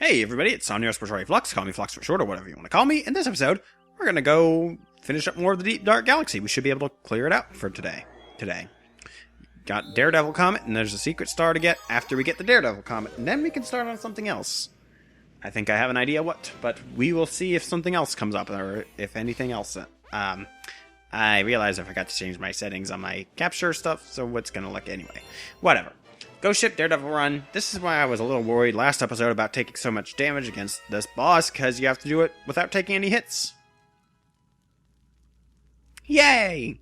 Hey everybody, it's Sonny Sports Flux. Call me Flux for short or whatever you want to call me. In this episode, we're going to go finish up more of the Deep Dark Galaxy. We should be able to clear it out for today. Got Daredevil Comet, and there's a secret star to get after we get the Daredevil Comet, and then we can start on something else. I think I have an idea what, but we will see if something else comes up, or if anything else. I realize I forgot to change my settings on my capture stuff, so it's going to look anyway. Whatever. Ghost Ship, Daredevil Run. This is why I was a little worried last episode about taking so much damage against this boss, because you have to do it without taking any hits. Yay!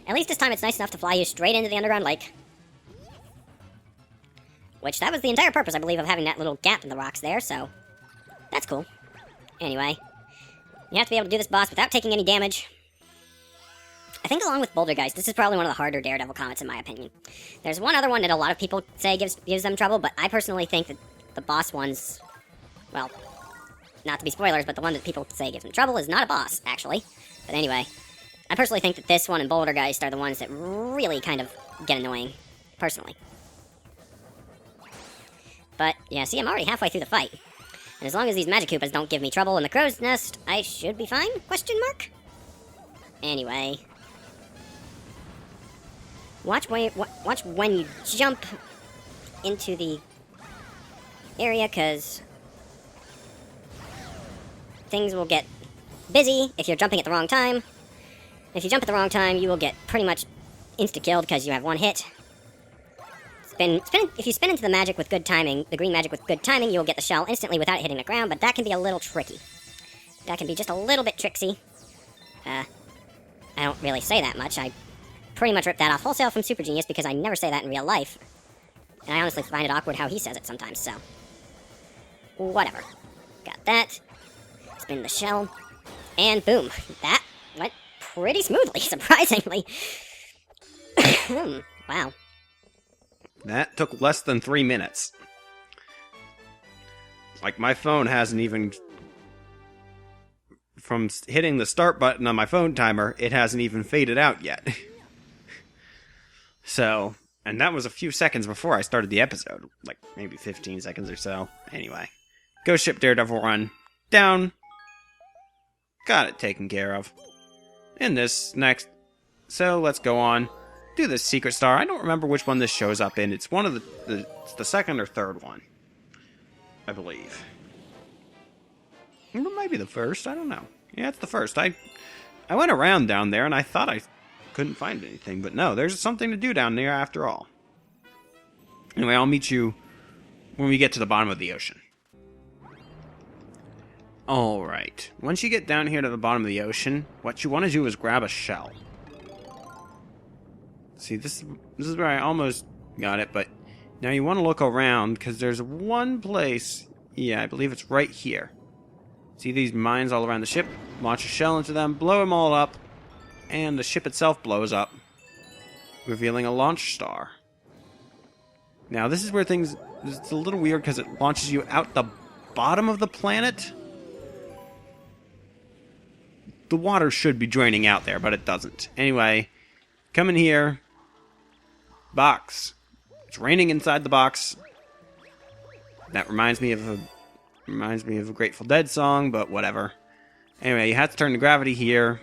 At least this time it's nice enough to fly you straight into the underground lake. Which, that was the entire purpose, I believe, of having that little gap in the rocks there, so that's cool. Anyway, you have to be able to do this boss without taking any damage. I think along with Boulder Guys, this is probably one of the harder Daredevil comets in my opinion. There's one other one that a lot of people say gives them trouble, but I personally think that the boss ones, well, not to be spoilers, but the one that people say gives them trouble is not a boss, actually. But anyway, I personally think that this one and Boulder Geist are the ones that really kind of get annoying, personally. But, yeah, see, I'm already halfway through the fight. And as long as these Magic Koopas don't give me trouble in the crow's nest, I should be fine? Question mark? Anyway. Watch when you jump into the area, because things will get busy if you're jumping at the wrong time. If you jump at the wrong time, you will get pretty much insta-killed because you have one hit. If you spin into the magic with good timing, the green magic with good timing, you will get the shell instantly without hitting the ground, but that can be a little tricky. That can be just a little bit tricksy. I don't really say that much. I pretty much ripped that off wholesale from Super Genius because I never say that in real life. And I honestly find it awkward how he says it sometimes, so. Whatever. Got that. Spin the shell. And boom. That went pretty smoothly, surprisingly. Wow. That took less than 3 minutes. Like, my phone hasn't even... From hitting the start button on my phone timer, it hasn't even faded out yet. So, and that was a few seconds before I started the episode. Like, maybe 15 seconds or so. Anyway. Ghost Ship, Daredevil Run. Down. Got it taken care of. In this next... So, let's go on. Do this Secret Star. I don't remember which one this shows up in. It's one of it's the second or third one. I believe. It might be the first. I don't know. Yeah, it's the first. I went around down there and I thought I couldn't find anything, but no, there's something to do down there after all. Anyway, I'll meet you when we get to the bottom of the ocean. Alright. Once you get down here to the bottom of the ocean, what you want to do is grab a shell. See, this is where I almost got it, but now you want to look around, because there's one place, yeah, I believe it's right here. See these mines all around the ship? Launch a shell into them, blow them all up, and the ship itself blows up, revealing a launch star. Now, this is where it's a little weird, because it launches you out the bottom of the planet. The water should be draining out there, but it doesn't. Anyway, come in here. Box. It's raining inside the box. That reminds me of a Grateful Dead song, but whatever. Anyway, you have to turn the gravity here.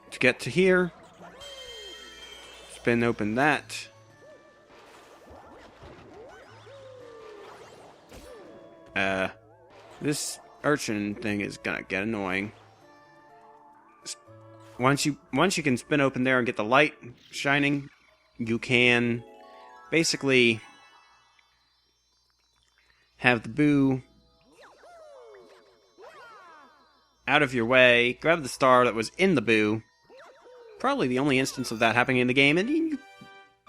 To get to here. Spin open that. This urchin thing is gonna get annoying. Once you can spin open there and get the light shining, you can basically have the boo out of your way, grab the star that was in the boo. Probably the only instance of that happening in the game, and you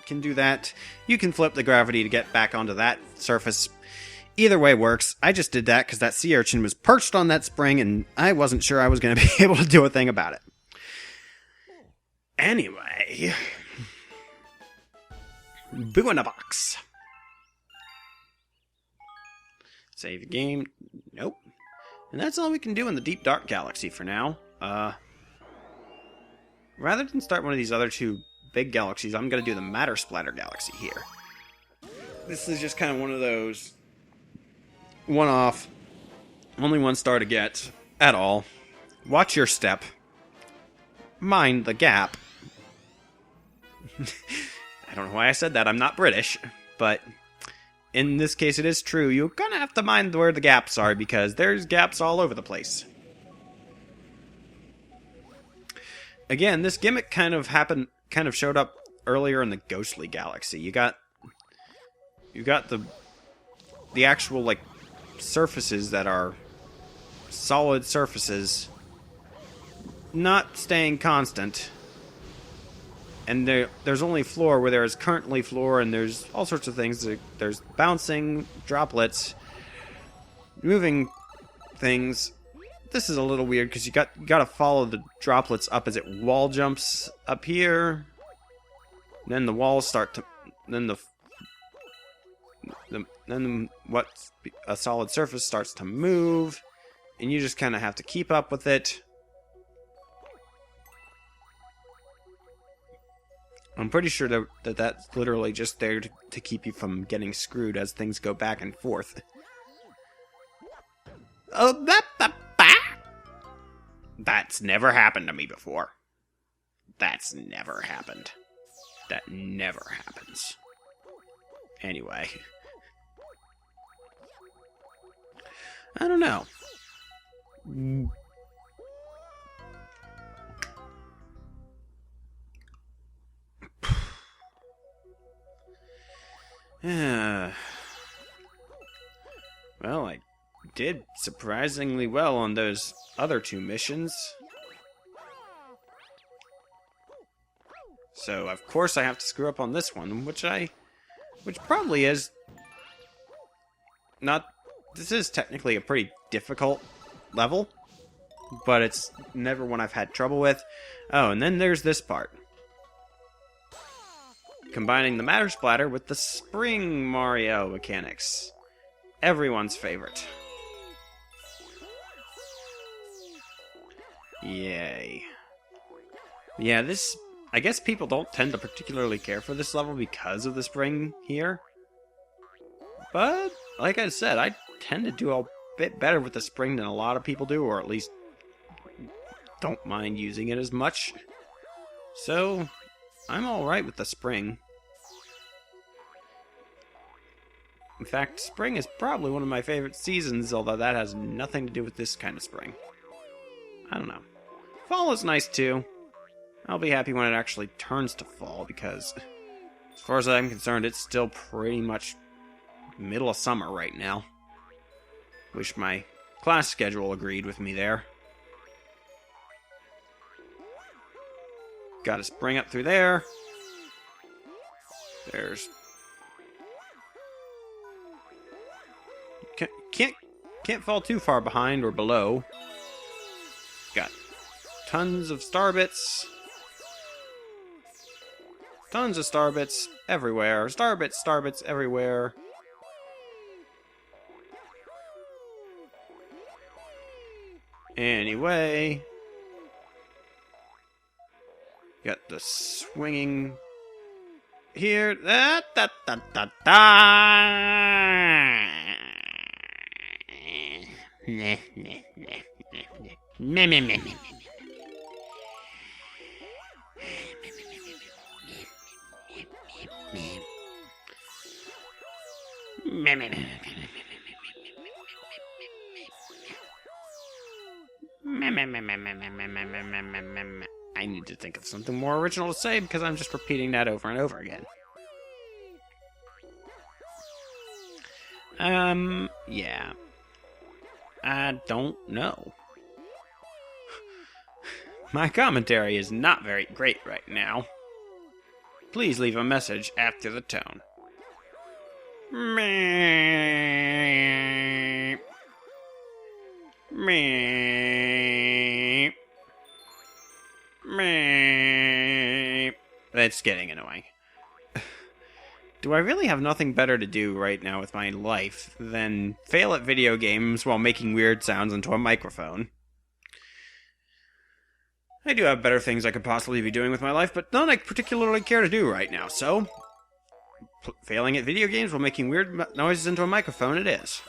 can do that. You can flip the gravity to get back onto that surface. Either way works. I just did that because that sea urchin was perched on that spring, and I wasn't sure I was going to be able to do a thing about it. Anyway. Boo in a box. Save game. Nope. And that's all we can do in the Deep Dark Galaxy for now. Rather than start one of these other two big galaxies, I'm going to do the Matter Splatter Galaxy here. This is just kind of one of those one-off, only one star to get at all. Watch your step. Mind the gap. I don't know why I said that. I'm not British, but in this case it is true. You're gonna have to mind where the gaps are because there's gaps all over the place. Again, this gimmick kind of showed up earlier in the Ghostly Galaxy. You got the actual like surfaces that are solid surfaces not staying constant. And there's only floor where there is currently floor, and there's all sorts of things. There's bouncing droplets, moving things. This is a little weird because you got to follow the droplets up as it wall jumps up here. Then the walls start to then what's a solid surface starts to move, and you just kind of have to keep up with it. I'm pretty sure that's literally just there to keep you from getting screwed as things go back and forth. Oh, that's never happened to me before. That's never happened. That never happens. Anyway. I don't know. Well, I did surprisingly well on those other two missions. So, of course, I have to screw up on this one, which probably is not... This is technically a pretty difficult level, but it's never one I've had trouble with. Oh, and then there's this part. Combining the Matter Splatter with the Spring Mario mechanics. Everyone's favorite. Yay. Yeah, this... I guess people don't tend to particularly care for this level because of the spring here. But, like I said, I tend to do a bit better with the spring than a lot of people do, or at least don't mind using it as much. So, I'm alright with the spring. In fact, spring is probably one of my favorite seasons, although that has nothing to do with this kind of spring. I don't know. Fall is nice too. I'll be happy when it actually turns to fall, because as far as I'm concerned, it's still pretty much middle of summer right now. Wish my class schedule agreed with me there. Got a spring up through there. There's... Can't fall too far behind or below. Got tons of star bits. Tons of star bits everywhere. Star bits everywhere. Anyway. Got the swinging here. Da, da, da, da, da. Meh, meh, meh, meh, meh, meh, meh, meh. I need to think of something more original to say because I'm just repeating that over and over again. Yeah. I don't know. My commentary is not very great right now. Please leave a message after the tone. Meep. Meep. Meep. That's getting annoying. Do I really have nothing better to do right now with my life than fail at video games while making weird sounds into a microphone? I do have better things I could possibly be doing with my life, but none I particularly care to do right now, so... failing at video games while making weird noises into a microphone it is.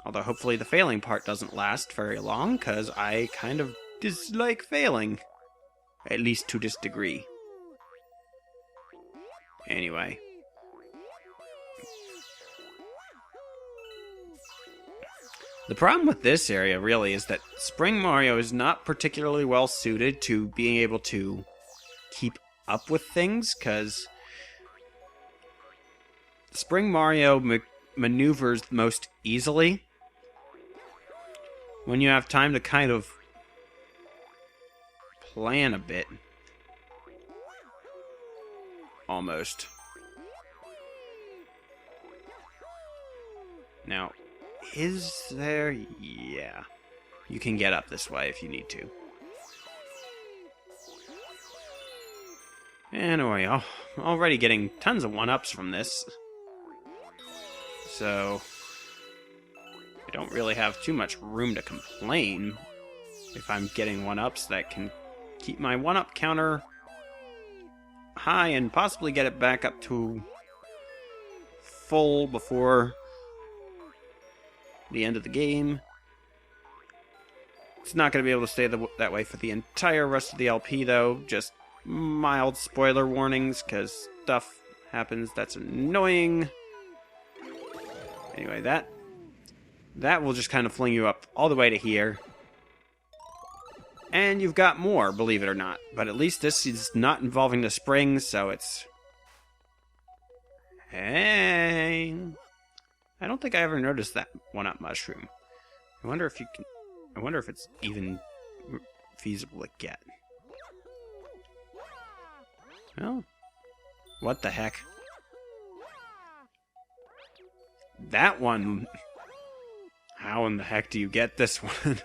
Although hopefully the failing part doesn't last very long, because I kind of dislike failing. At least to this degree. Anyway. The problem with this area, really, is that Spring Mario is not particularly well suited to being able to keep up with things, because Spring Mario maneuvers most easily when you have time to kind of plan a bit. Almost. Now, is there... yeah. You can get up this way if you need to. Anyway, I'm already getting tons of 1-ups from this. So... I don't really have too much room to complain if I'm getting 1-ups that can keep my 1-up counter high and possibly get it back up to full before the end of the game. It's not going to be able to stay that way for the entire rest of the LP, though. Just mild spoiler warnings, because stuff happens that's annoying. Anyway, that will just kind of fling you up all the way to here. And you've got more, believe it or not. But at least this is not involving the springs, so it's... hey... I don't think I ever noticed that 1-up mushroom. I wonder if it's even feasible to get. Well, what the heck? That one... how in the heck do you get this one?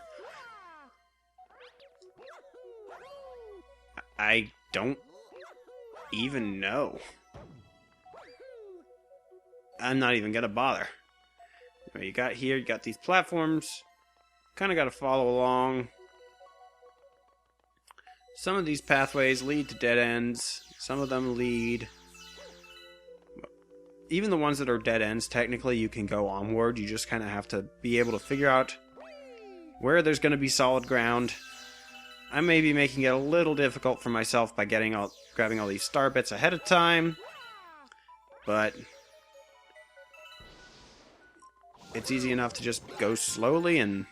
I don't even know. I'm not even gonna bother. You got here, you got these platforms. Kind of got to follow along. Some of these pathways lead to dead ends. Some of them lead... even the ones that are dead ends, technically you can go onward. You just kind of have to be able to figure out where there's going to be solid ground. I may be making it a little difficult for myself by grabbing all these star bits ahead of time. But... it's easy enough to just go slowly and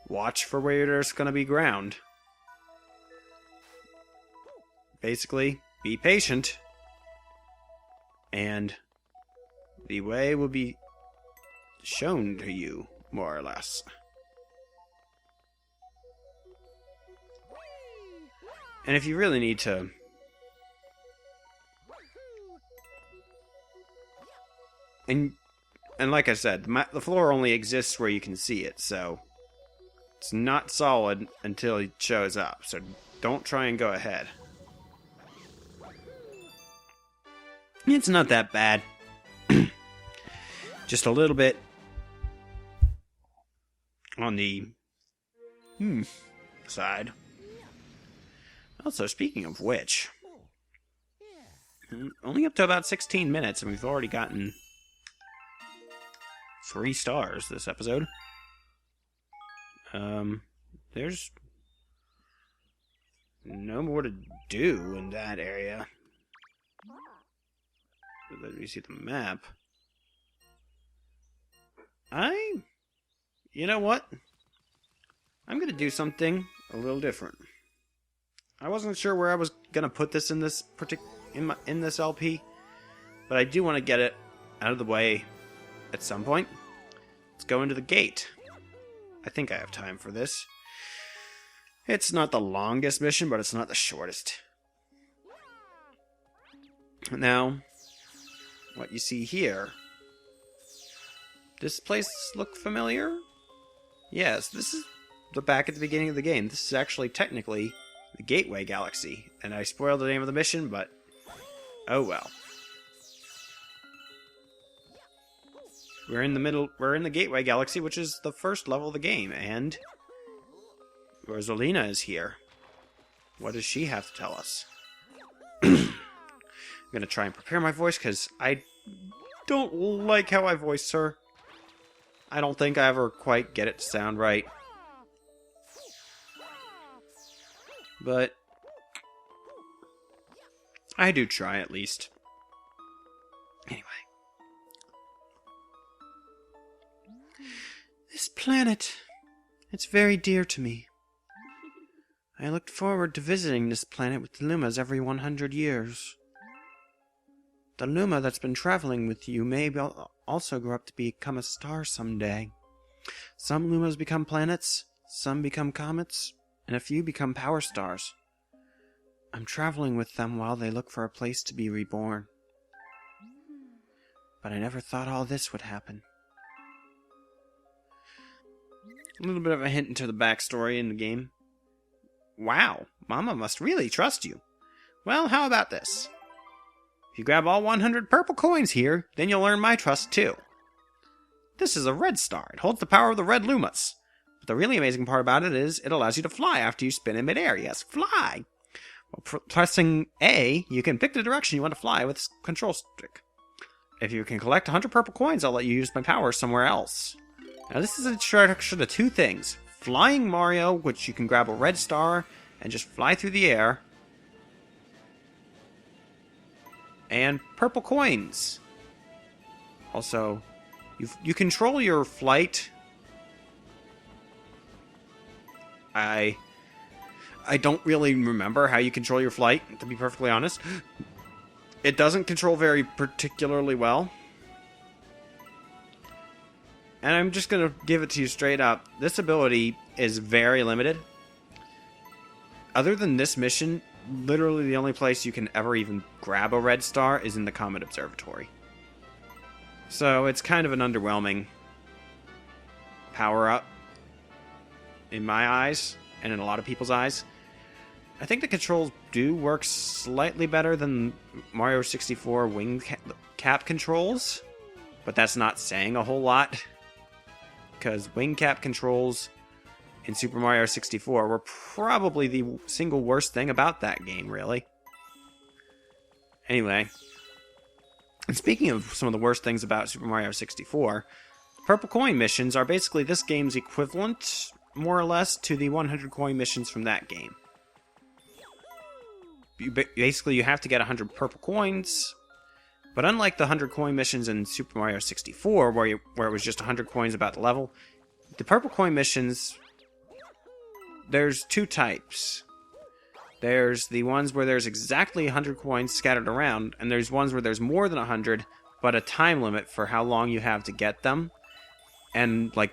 watch for where there's going to be ground. Basically, be patient, and the way will be shown to you, more or less. And if you really need to... And like I said, the floor only exists where you can see it, so it's not solid until it shows up, so don't try and go ahead. It's not that bad. Just a little bit on the side. Also, speaking of which, only up to about 16 minutes, and we've already gotten 3 stars this episode. There's no more to do in that area. Let me see the map. You know what? I'm gonna do something a little different. I wasn't sure where I was gonna put this in this in this LP, but I do want to get it out of the way at some point. Let's go into the gate. I think I have time for this. It's not the longest mission, but it's not the shortest. Now, what you see here... This place look familiar? Yes, this is back at the beginning of the game. This is actually technically the Gateway Galaxy. And I spoiled the name of the mission, but oh well. We're in the Gateway Galaxy, which is the first level of the game, and Rosalina is here. What does she have to tell us? I'm gonna try and prepare my voice, because I don't like how I voice her. I don't think I ever quite get it to sound right. But I do try, at least. Anyway. This planet, it's very dear to me. I looked forward to visiting this planet with the Lumas every 100 years. The Luma that's been traveling with you may also grow up to become a star someday. Some Lumas become planets, some become comets, and a few become power stars. I'm traveling with them while they look for a place to be reborn. But I never thought all this would happen. A little bit of a hint into the backstory in the game. Wow, Mama must really trust you. Well, how about this? If you grab all 100 purple coins here, then you'll earn my trust too. This is a red star. It holds the power of the red Lumas. But the really amazing part about it is it allows you to fly after you spin in midair. Yes, fly! While pressing A, you can pick the direction you want to fly with this control stick. If you can collect 100 purple coins, I'll let you use my power somewhere else. Now this is an introduction to two things. Flying Mario, which you can grab a red star and just fly through the air. And purple coins. Also, you control your flight. I don't really remember how you control your flight, to be perfectly honest. It doesn't control very particularly well. And I'm just going to give it to you straight up. This ability is very limited. Other than this mission, literally the only place you can ever even grab a red star is in the Comet Observatory. So it's kind of an underwhelming power-up in my eyes, and in a lot of people's eyes. I think the controls do work slightly better than Mario 64 wing cap controls, but that's not saying a whole lot, because wing cap controls in Super Mario 64 were probably the single worst thing about that game, really. Anyway, and speaking of some of the worst things about Super Mario 64, purple coin missions are basically this game's equivalent, more or less, to the 100 coin missions from that game. Basically, you have to get 100 purple coins, but unlike the 100 coin missions in Super Mario 64, where it was just 100 coins about the level, the purple coin missions, there's two types. There's the ones where there's exactly 100 coins scattered around, and there's ones where there's more than 100, but a time limit for how long you have to get them, and like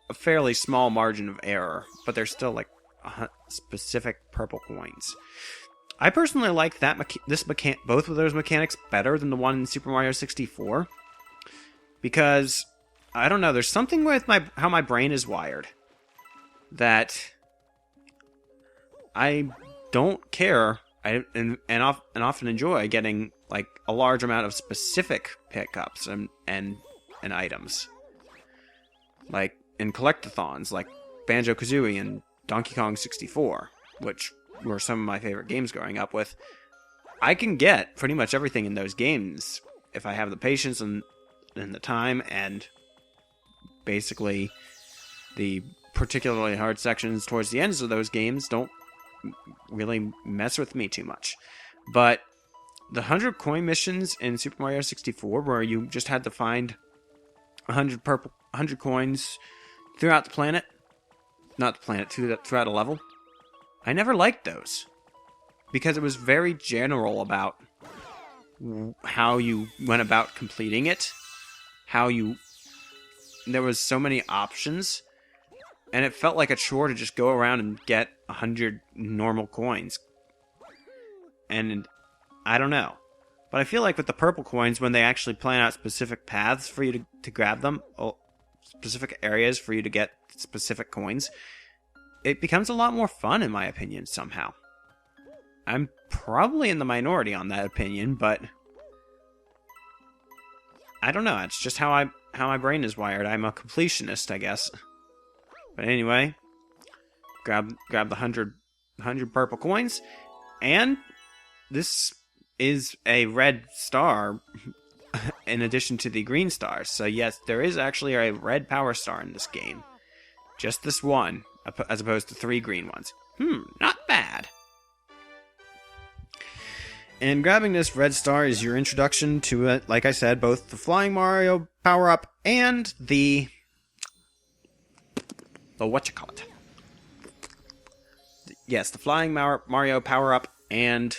a fairly small margin of error, but there's still like specific purple coins. I personally like that both of those mechanics better than the one in Super Mario 64, because I don't know, there's something with how my brain is wired that I don't care and often enjoy getting like a large amount of specific pickups and items, like in collectathons, like Banjo-Kazooie and Donkey Kong 64, which were some of my favorite games growing up with. I can get pretty much everything in those games if I have the patience and the time, and basically the particularly hard sections towards the ends of those games don't really mess with me too much. But the 100 coin missions in Super Mario 64, where you just had to find 100 coins throughout the planet, throughout a level, I never liked those, because it was very general about how you went about completing it, there was so many options, and it felt like a chore to just go around and get 100 normal coins. And I don't know, but I feel like with the purple coins, when they actually plan out specific paths for you to grab them, specific areas for you to get specific coins, it becomes a lot more fun, in my opinion, somehow. I'm probably in the minority on that opinion, but I don't know. It's just how my brain is wired. I'm a completionist, I guess. But anyway, grab the 100 purple coins, and this is a red star in addition to the green stars. So yes, there is actually a red power star in this game. Just this one, as opposed to 3 green ones. Not bad. And grabbing this red star is your introduction to it, like I said, both the Flying Mario power-up and the whatchamacallit. Yes, the Flying Mario power-up and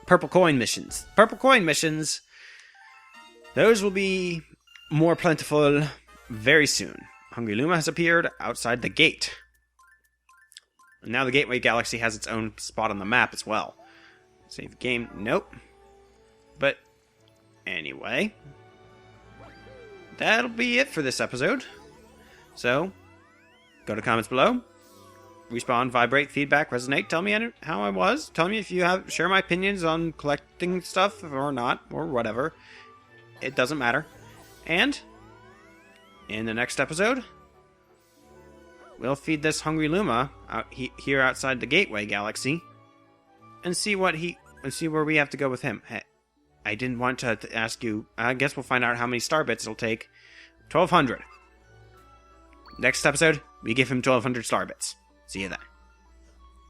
Purple Coin missions. Purple Coin missions, those will be more plentiful very soon. Hungry Luma has appeared outside the gate. And now the Gateway Galaxy has its own spot on the map as well. Save game. Nope. But anyway, that'll be it for this episode. So, go to comments below. Respawn, vibrate, feedback, resonate. Tell me how I was. Tell me if you share my opinions on collecting stuff or not, or whatever. It doesn't matter. And in the next episode, we'll feed this Hungry Luma out here outside the Gateway Galaxy, and see where we have to go with him. Hey, I didn't want to ask you. I guess we'll find out how many star bits it'll take. 1,200. Next episode, we give him 1,200 star bits. See you then.